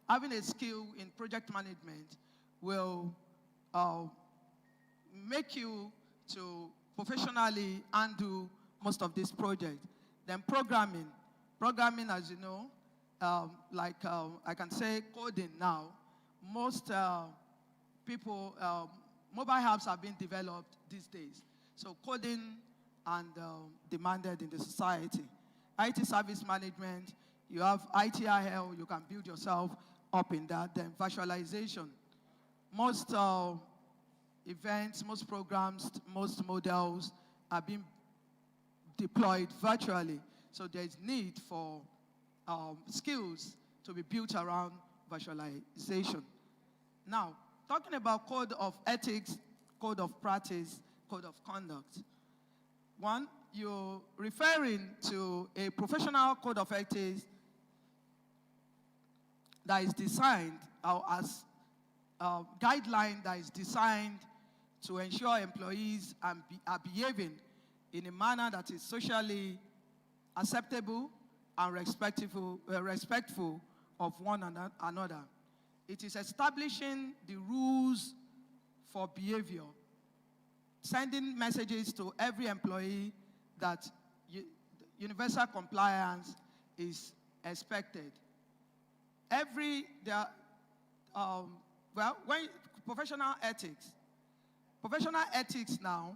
having a skill in project management will make you to professionally undo most of this project. Then programming. Programming, as you know, I can say coding now. Most people, mobile apps are being developed these days. So coding and demanded in the society. IT service management, you have ITIL, you can build yourself up in that. Then virtualization. Most events, most programs, most models are being deployed virtually. So there's need for skills to be built around virtualization. Now, talking about code of ethics, code of practice, code of conduct. One, you're referring to a professional code of ethics that is designed as a guideline that is designed to ensure employees are behaving in a manner that is socially acceptable and respectful of one another. It is establishing the rules for behavior, sending messages to every employee that universal compliance is expected. Professional ethics now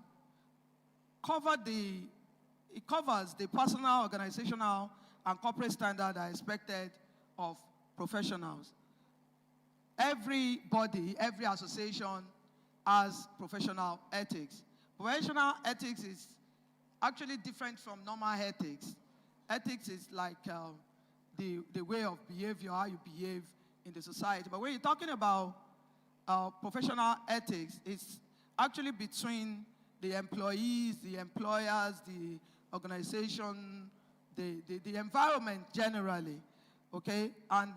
covers the personal, organizational, and corporate standards that are expected of professionals. Every body, every association has professional ethics. Professional ethics is actually different from normal ethics. Ethics is like the way of behavior, how you behave in the society. But when you're talking about professional ethics, it's actually between the employees, the employers, the organization, the environment generally, okay? And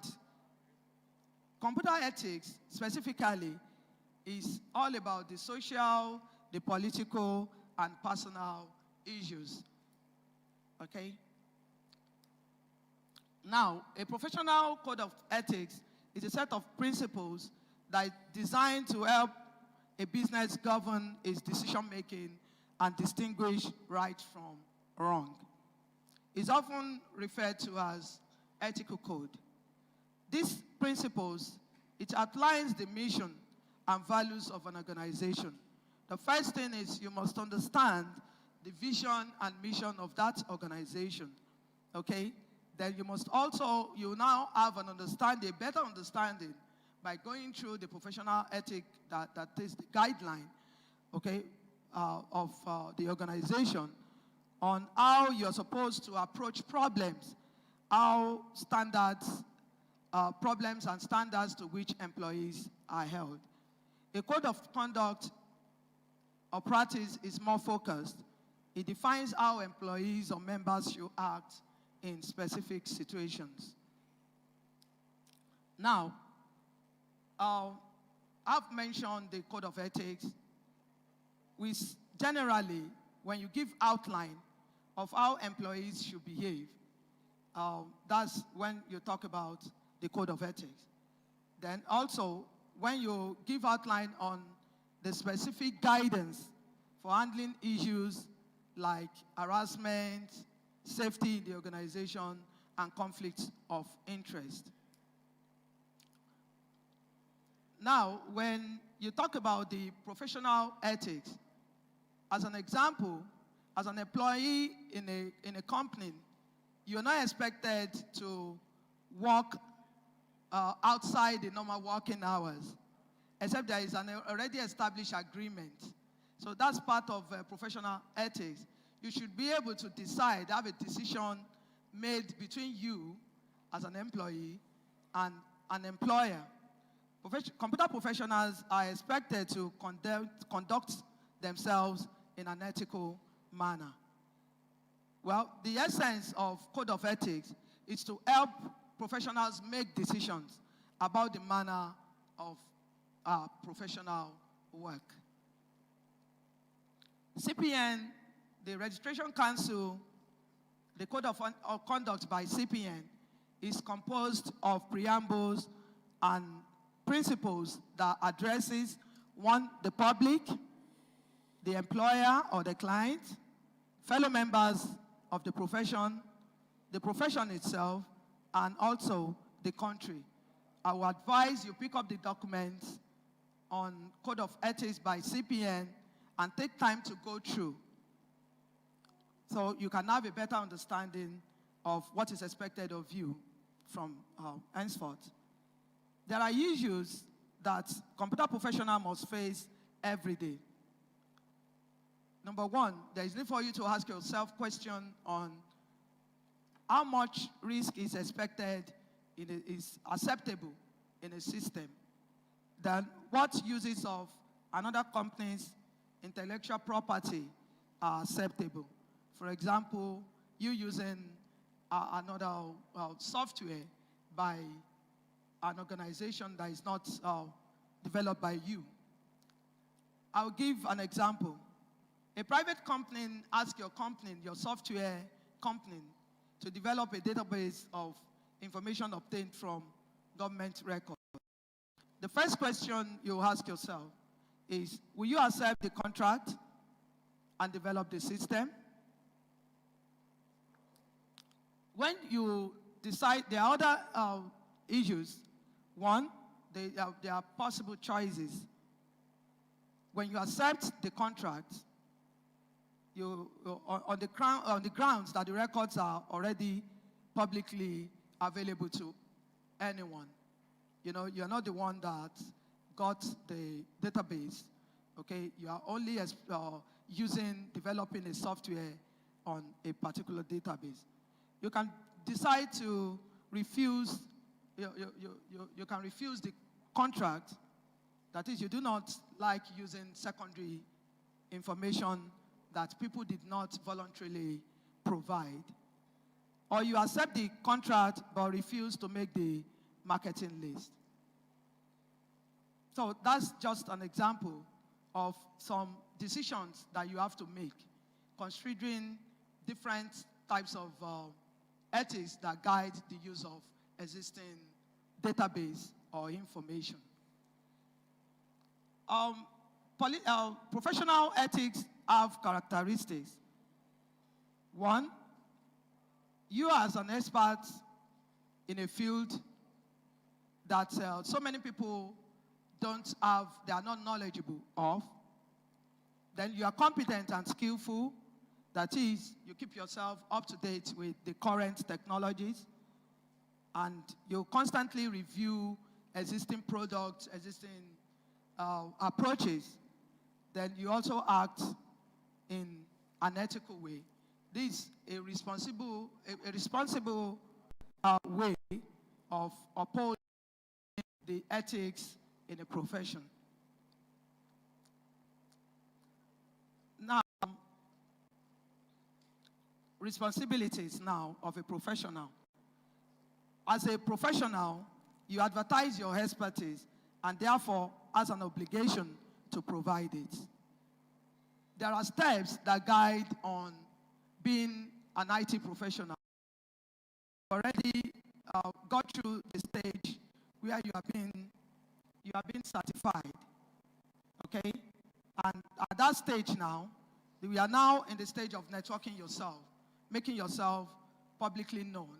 computer ethics specifically is all about the social, the political, and personal issues, okay? Now, a professional code of ethics is a set of principles that is designed to help a business govern its decision-making and distinguish right from wrong. It's often referred to as ethical code. These principles, it outlines the mission and values of an organization. The first thing is you must understand the vision and mission of that organization, okay? Then you now have an understanding, a better understanding by going through the professional ethic that is the guideline, okay, of the organization on how you're supposed to approach problems, how standards, problems and standards to which employees are held. A code of conduct or practice is more focused. It defines how employees or members should act in specific situations. Now, I've mentioned the code of ethics. Generally, when you give outline of how employees should behave, that's when you talk about the code of ethics. Then also, when you give outline on the specific guidance for handling issues like harassment, safety in the organization, and conflicts of interest. Now, when you talk about the professional ethics, as an example, as an employee in a company, you're not expected to work outside the normal working hours, except there is an already established agreement. So that's part of professional ethics. You should be able to decide, have a decision made between you as an employee and an employer. Computer professionals are expected to conduct themselves in an ethical manner. Well, the essence of code of ethics is to help professionals make decisions about the manner of professional work. CPN, the Registration Council, the Code of Conduct by CPN is composed of preambles and principles that addresses, one, the public, the employer or the client, fellow members of the profession itself, and also the country. I will advise you pick up the documents on Code of Ethics by CPN and take time to go through so you can have a better understanding of what is expected of you from henceforth. There are issues that computer professionals must face every day. Number one, there is need for you to ask yourself question on how much risk is expected, is acceptable in a system. Then what uses of another company's intellectual property are acceptable. For example, you using another software by an organization that is not developed by you. I'll give an example. A private company asks your company, your software company, to develop a database of information obtained from government records. The first question you ask yourself is, will you accept the contract and develop the system? When you decide, there are other issues. One, there are possible choices. When you accept the contract, on the grounds that the records are already publicly available to anyone. You know, you're not the one that got the database, okay? You are only developing a software on a particular database. You can decide to refuse, you can refuse the contract. That is, you do not like using secondary information that people did not voluntarily provide. Or you accept the contract but refuse to make the marketing list. So that's just an example of some decisions that you have to make, considering different types of ethics that guide the use of existing database or information. Professional ethics have characteristics. One, you as an expert in a field that so many people they are not knowledgeable of, then you are competent and skillful. That is, you keep yourself up to date with the current technologies, and you constantly review existing products, existing approaches. Then you also act in an ethical way. This is a responsible way of upholding the ethics in a profession. Now, responsibilities now of a professional. As a professional, you advertise your expertise and therefore has an obligation to provide it. There are steps that guide on being an IT professional. You already got through the stage where you have been certified, okay? And at that stage now, we are now in the stage of networking yourself, making yourself publicly known,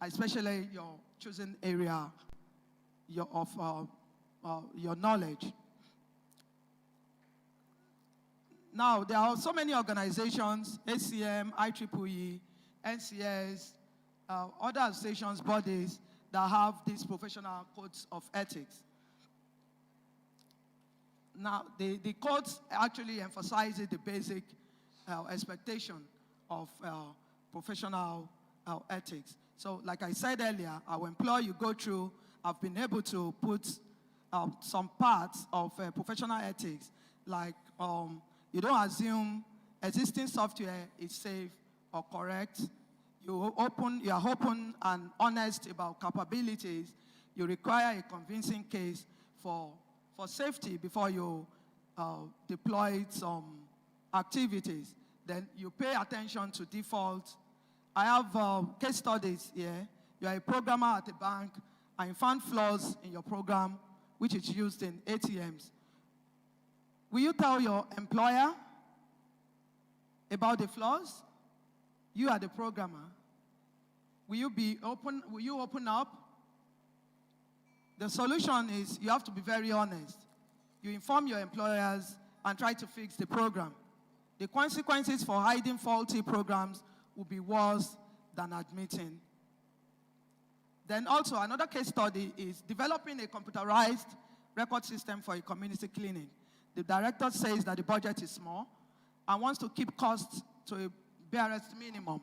especially your chosen area of your knowledge. Now, there are so many organizations, ACM, IEEE, NCS, other associations, bodies that have these professional codes of ethics. Now, the codes actually emphasizes the basic expectation of professional ethics. So, like I said earlier, I will implore you go through. I've been able to put some parts of professional ethics, like you don't assume existing software is safe or correct. You are open and honest about capabilities. You require a convincing case for safety before you deploy some activities. Then you pay attention to default. I have case studies here. You are a programmer at a bank and you found flaws in your program, which is used in ATMs, will you tell your employer about the flaws? You are the programmer. Will you open up? The solution is you have to be very honest. You inform your employers and try to fix the program. The consequences for hiding faulty programs will be worse than admitting. Then also another case study is developing a computerized record system for a community clinic. The director says that the budget is small and wants to keep costs to a barest minimum.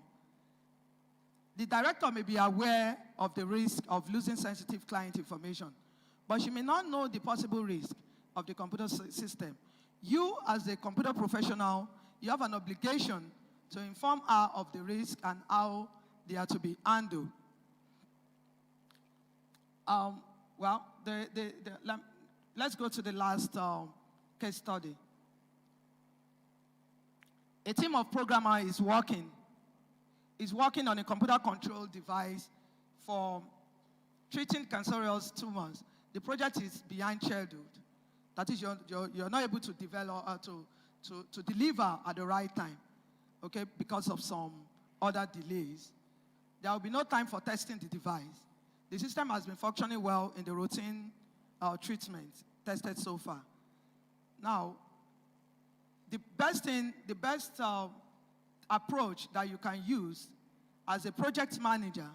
The director may be aware of the risk of losing sensitive client information, but she may not know the possible risk of the computer system. You, as a computer professional, you have an obligation to inform her of the risk and how they are to be handled. Let's go to the last case study. A team of programmers is working on a computer-controlled device for treating cancerous tumors. The project is behind schedule. That is, you're not able to develop to deliver at the right time, okay, because of some other delays. There will be no time for testing the device. The system has been functioning well in the routine treatment tested so far. Now, the best approach that you can use as a project manager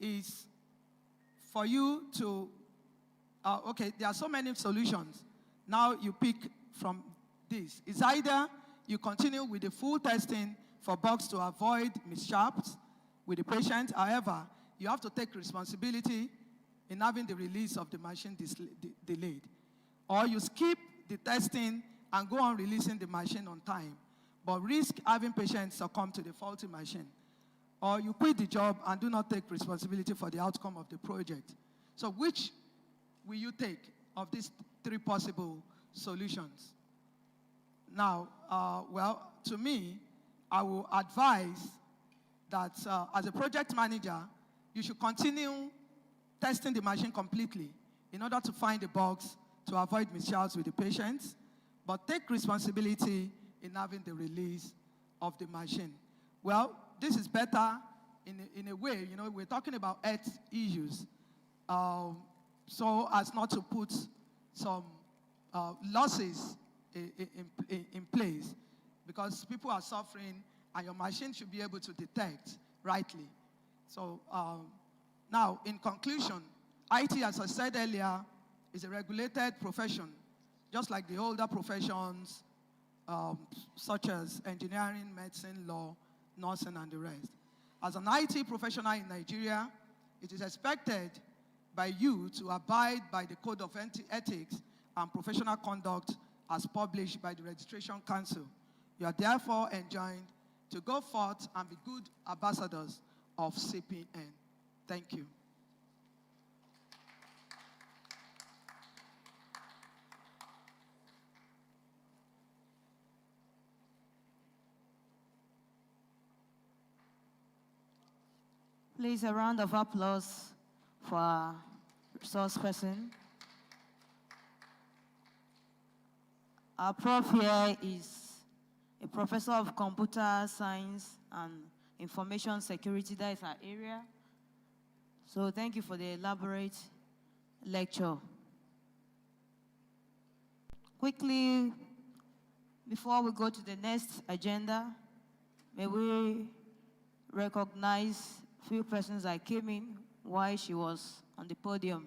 is for you to, okay, there are so many solutions. Now you pick from this. It's either you continue with the full testing for bugs to avoid mishaps with the patient. However, you have to take responsibility in having the release of the machine delayed. Or you skip the testing and go on releasing the machine on time, but risk having patients succumb to the faulty machine. Or you quit the job and do not take responsibility for the outcome of the project. So which will you take of these three possible solutions? Now, well, to me, I will advise that as a project manager, you should continue testing the machine completely in order to find the bugs to avoid mishaps with the patients, but take responsibility in having the release of the machine. Well, this is better in a way, you know, we're talking about health issues, so as not to put some losses in place, because people are suffering and your machine should be able to detect rightly. So now, in conclusion, IT, as I said earlier, is a regulated profession, just like the older professions, such as engineering, medicine, law, nursing, and the rest. As an IT professional in Nigeria, it is expected by you to abide by the Code of Ethics and Professional Conduct as published by the Registration Council. You are therefore enjoined to go forth and be good ambassadors of CPN. Thank you. Please, a round of applause for our resource person. Our prof here is a professor of computer science and information security. That is our area. So thank you for the elaborate lecture. Quickly, before we go to the next agenda, may we recognize a few persons that came in while she was on the podium.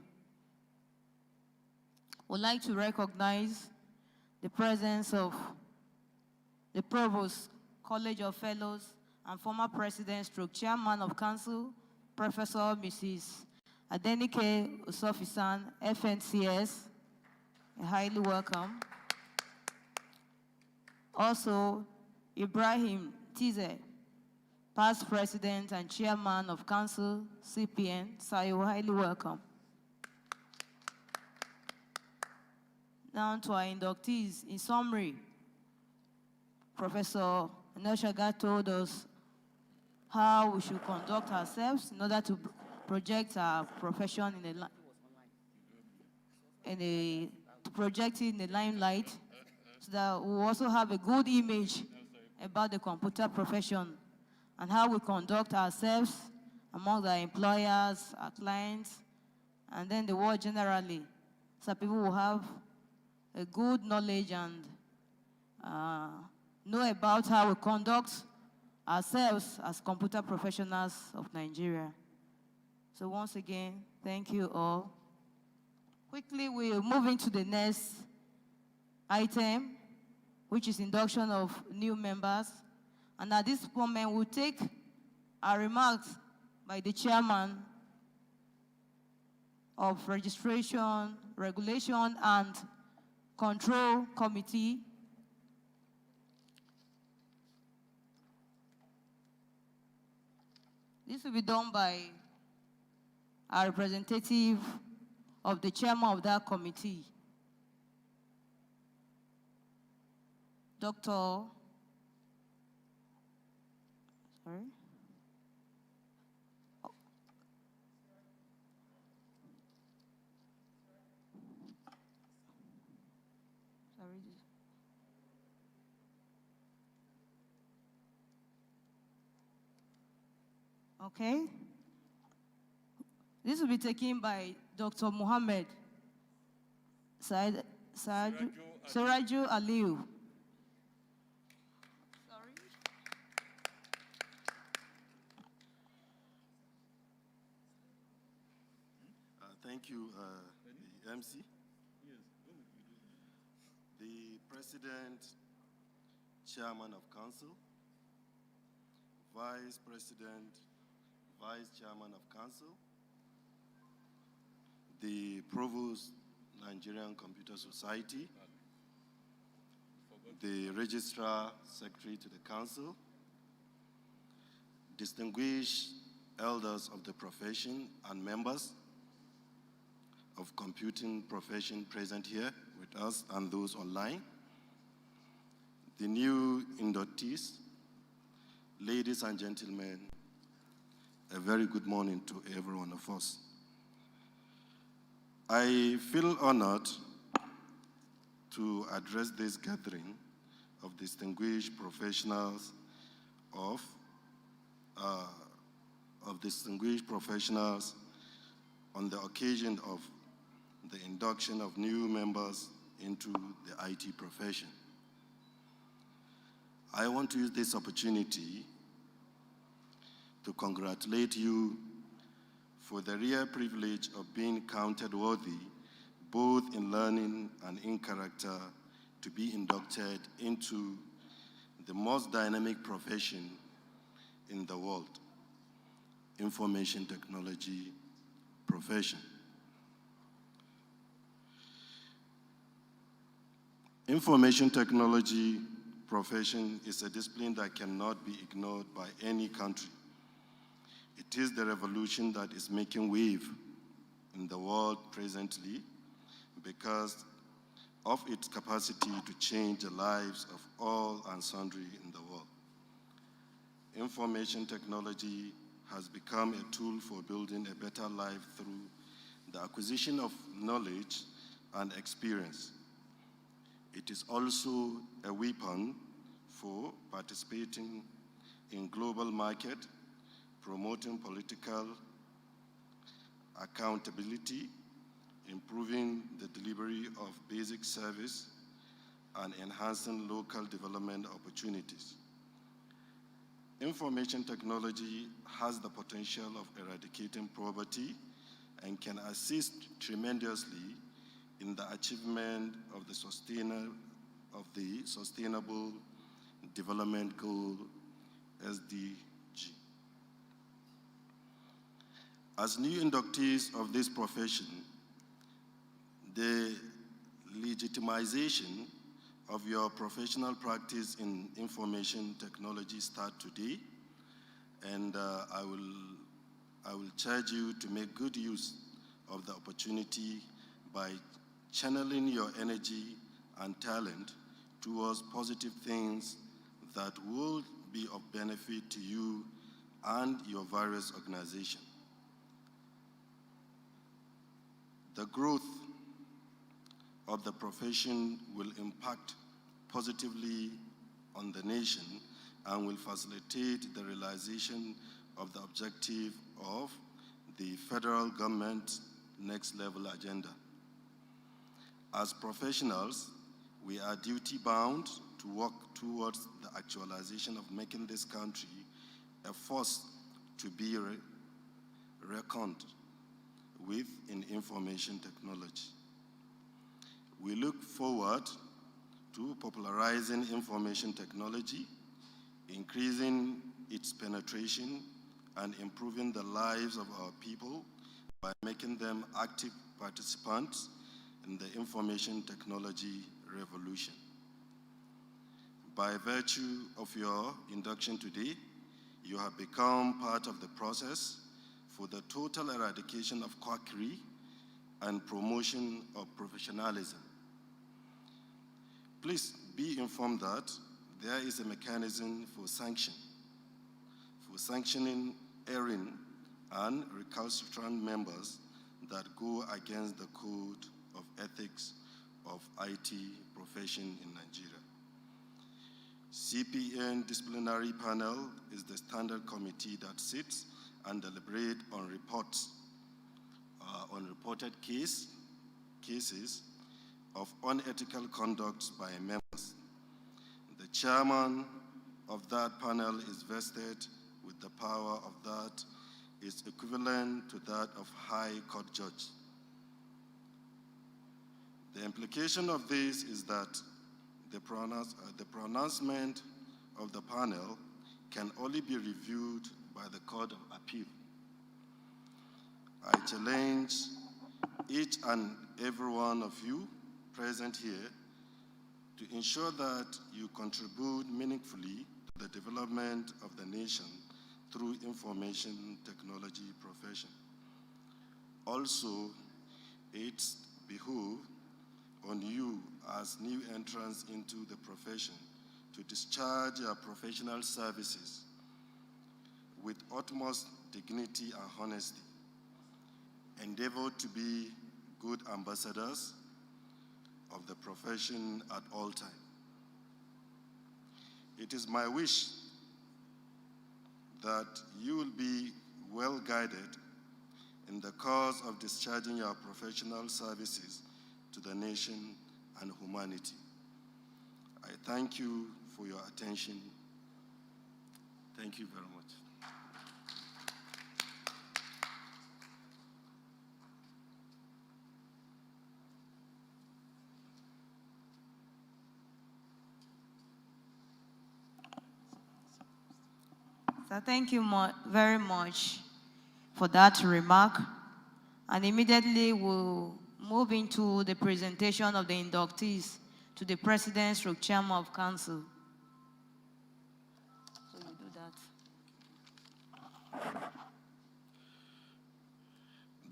We'd like to recognize the presence of the Provost, College of Fellows, and former President stroke Chairman of Council, Professor Mrs. Adenike Usofisan, FNCS. You're highly welcome. Also, Ibrahim Tize, past President and Chairman of Council, CPN. So you're highly welcome. Now to our inductees. In summary, Professor Anoshaga told us how we should conduct ourselves in order to project our profession in a to project it in the limelight, so that we also have a good image about the computer profession and how we conduct ourselves among our employers, our clients, and then the world generally, so people will have a good knowledge and know about how we conduct ourselves as computer professionals of Nigeria. So once again, thank you all. Quickly, we'll move into the next item, which is induction of new members. And at this moment, we'll take our remarks by the chairman of Registration, Regulation, and Control Committee. This will be done by our representative of the chairman of that committee, Dr. Sorry? Oh. Sorry. Okay. This will be taken by Dr. Mohammed Siraju Aliu. Sorry. Thank you, the MC. The President, Chairman of Council, Vice President, Vice Chairman of Council, the Provost, Nigerian Computer Society, the Registrar, Secretary to the Council, distinguished elders of the profession and members of computing profession present here with us and those online, the new inductees, ladies and gentlemen, a very good morning to every one of us. I feel honored to address this gathering of distinguished professionals on the occasion of the induction of new members into the IT profession. I want to use this opportunity to congratulate you for the rare privilege of being counted worthy, both in learning and in character, to be inducted into the most dynamic profession in the world, information technology profession. Information technology profession is a discipline that cannot be ignored by any country. It is the revolution that is making wave in the world presently because of its capacity to change the lives of all and sundry in the world. Information technology has become a tool for building a better life through the acquisition of knowledge and experience. It is also a weapon for participating in global market, promoting political accountability, improving the delivery of basic service, and enhancing local development opportunities. Information technology has the potential of eradicating poverty and can assist tremendously in the achievement of the Sustainable Development Goal, SDG. As new inductees of this profession, the legitimization of your professional practice in information technology start today, and I will charge you to make good use of the opportunity by channeling your energy and talent towards positive things that will be of benefit to you and your various organizations. The growth of the profession will impact positively on the nation and will facilitate the realization of the objective of the federal government's next level agenda. As professionals, we are duty-bound to work towards the actualization of making this country a force to be reckoned with in information technology. We look forward to popularizing information technology, increasing its penetration, and improving the lives of our people by making them active participants in the information technology revolution. By virtue of your induction today, you have become part of the process for the total eradication of quackery and promotion of professionalism. Please be informed that there is a mechanism for sanctioning erring and recalcitrant members that go against the code of ethics of IT profession in Nigeria. CPN disciplinary panel is the standard committee that sits and deliberates on reports, on reported cases of unethical conduct by members. The chairman of that panel is vested with the power of that is equivalent to that of High Court judge. The implication of this is that the pronouncement of the panel can only be reviewed by the Court of Appeal. I challenge each and every one of you present here to ensure that you contribute meaningfully to the development of the nation through information technology profession. Also, it's behooves on you as new entrants into the profession to discharge your professional services with utmost dignity and honesty. Endeavor to be good ambassadors of the profession at all times. It is my wish that you will be well guided in the cause of discharging your professional services to the nation and humanity. I thank you for your attention. Thank you very much. So thank you very much for that remark. And immediately we'll move into the presentation of the inductees to the President/Chairman of Council. So you do that.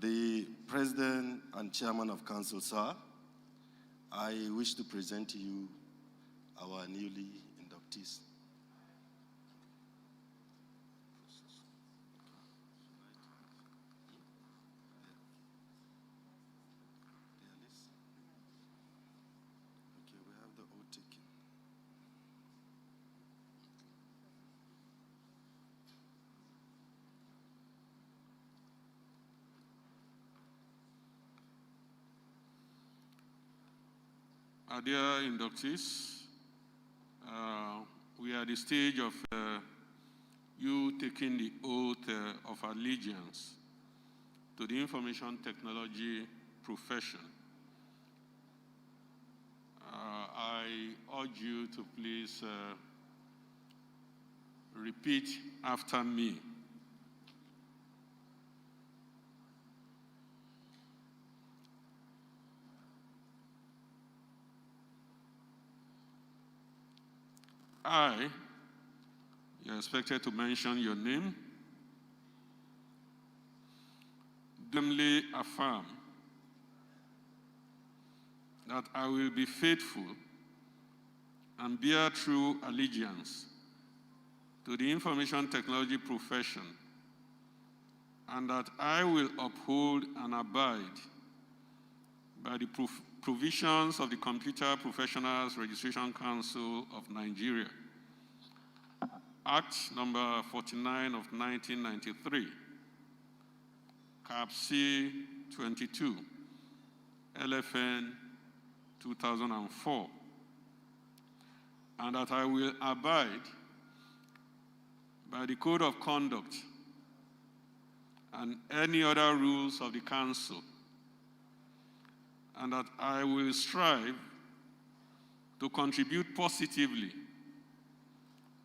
The President and Chairman of Council, sir, I wish to present to you our newly inductees. Our dear inductees, we are at the stage of you taking the oath of allegiance to the information technology profession. I urge you to please repeat after me. You're expected to mention your name, duly affirm that I will be faithful and bear true allegiance to the information technology profession, and that I will uphold and abide by the provisions of the Computer Professionals Registration Council of Nigeria, Act number 49 of 1993, Cap C 22, LFN 2004, and that I will abide by the Code of Conduct and any other rules of the Council, and that I will strive to contribute positively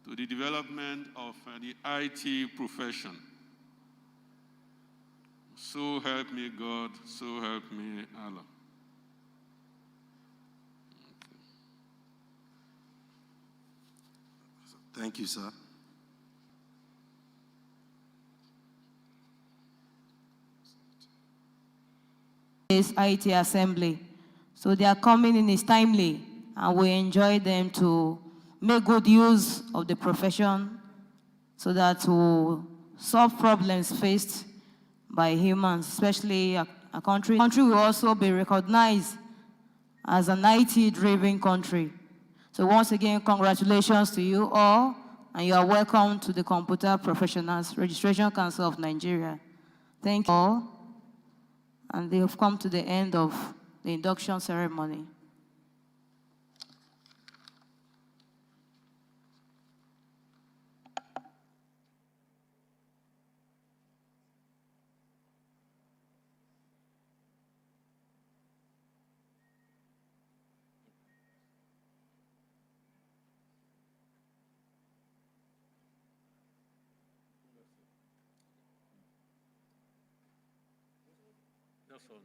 to the development of the IT profession. So help me God, so help me Allah. Thank you, sir. This IT assembly. So their coming in is timely, and we enjoy them to make good use of the profession so that we'll solve problems faced by humans, especially a country. The country will also be recognized as an IT-driven country. So once again, congratulations to you all, and you are welcome to the Computer Professionals Registration Council of Nigeria. Thank you all. And they have come to the end of the induction ceremony. That's all.